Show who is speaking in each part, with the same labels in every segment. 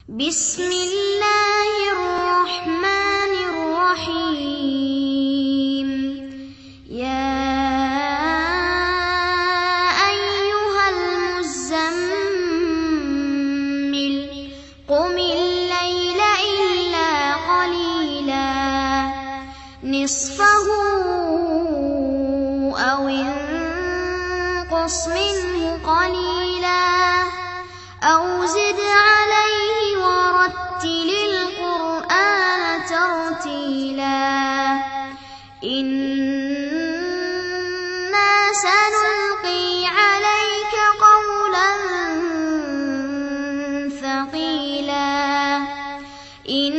Speaker 1: بسم الله الرحمن الرحيم. يا أيها المزمل قم الليل إلا قليلا نصفه أو انقص منه قليلا أو زد عليه ورتل القرآن ترتيلا إنا سنلقي عليك قولا ثقيلا إن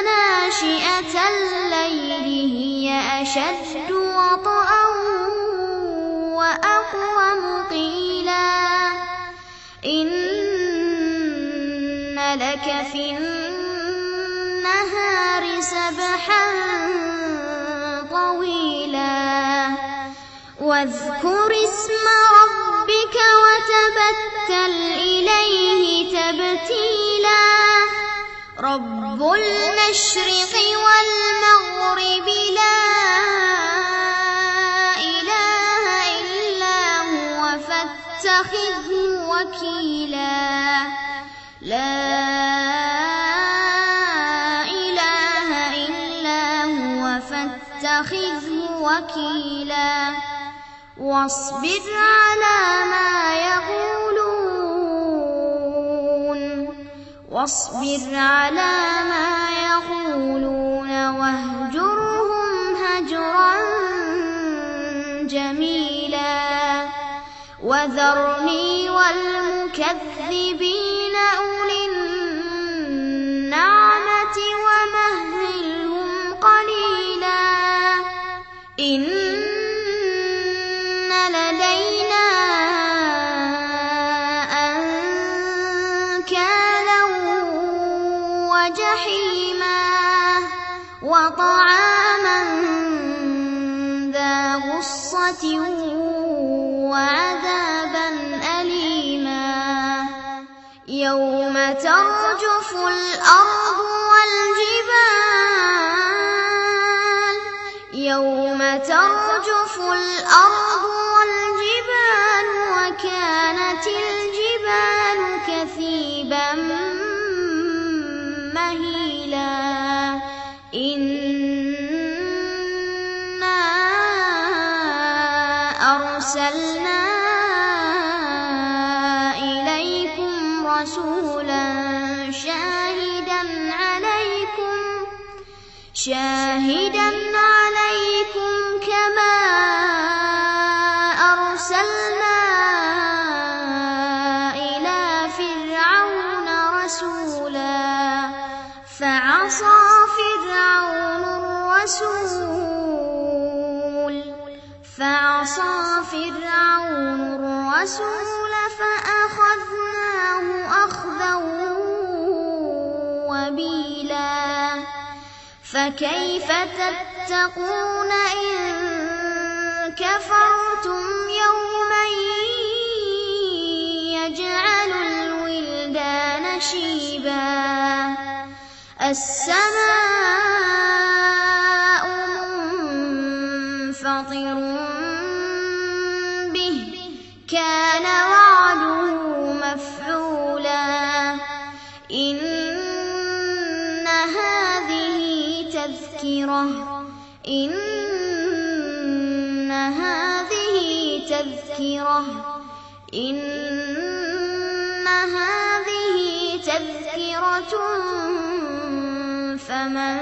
Speaker 1: ناشئة الليل هي أشد وطئا وأقوم قيلا إن لك في النهار سبحا طويلا واذكر اسم ربك وتبتل إليه تبتيلا رب المشرق والمغرب لا إله إلا هو فاتخذه وكيلا لا إله إلا هو فاتخذه وكيلا واصبر على ما يقولون واهجرهم هجرا جميلا وذرني والمكذبين أولي النعمة ومهلهم قليلا إن لدينا أنكالا وجحيما وطعاما ذا غصة وعذابا أليما يوم ترجف الأرض والجبال وكانت الجبال كثيبا مهيلا إنا أرسلنا إليكم رسولا شاهدا عليكم كما أرسلنا إلى فرعون رسولا فعصى فرعون الرسول فأخذناه أخذا وبيلا فكيف تتقون إن كفرتم يوما يجعل الولدان شيبا السماء منفطر به كان وعده مفعولا إن هذه تذكرة فمن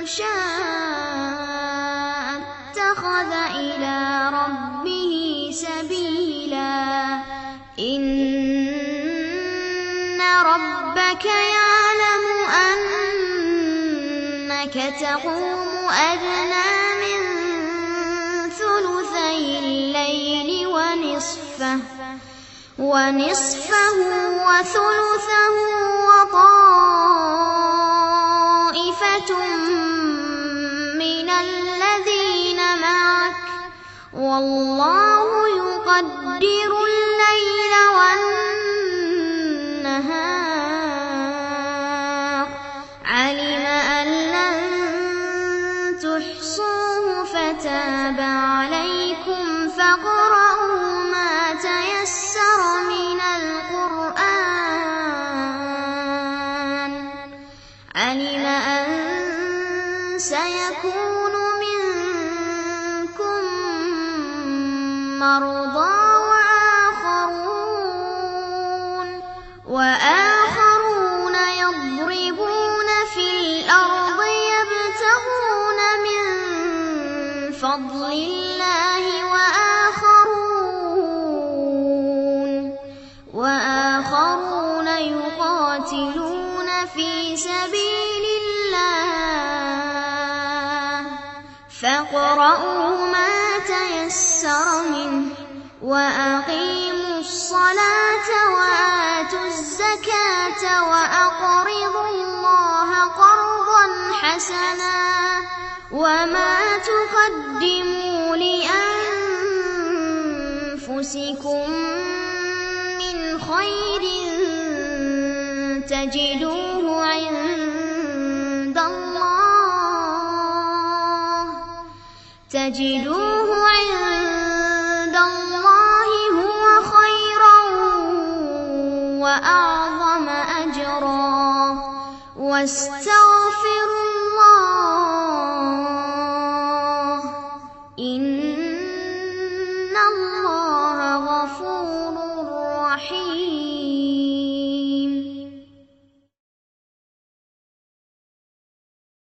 Speaker 1: شاء اتخذ إلى ربه سبيلا إن ربك يعلم أنك تقوم أدنى من ثلثي الليل ونصفه وثلثه وطائفة من الذين معك والله يقدر الليل والنهار تحصوه فتاب عليكم فاقرؤوا ما تيسر من القرآن. علم أن سيكون منكم مرضى وآخرون يضربون في الأرض يبتغون من فضل الله وآخرون يقاتلون في سبيل الله. فاقرؤوا ما تيسر منه وأقيموا الصلاة وآتوا الزكاة وأقرضوا الله قرضا حسنا وما تقدموا لأنفسكم من خير تجدوه عند الله هو خيرا وأعظم أجرا واستغفروا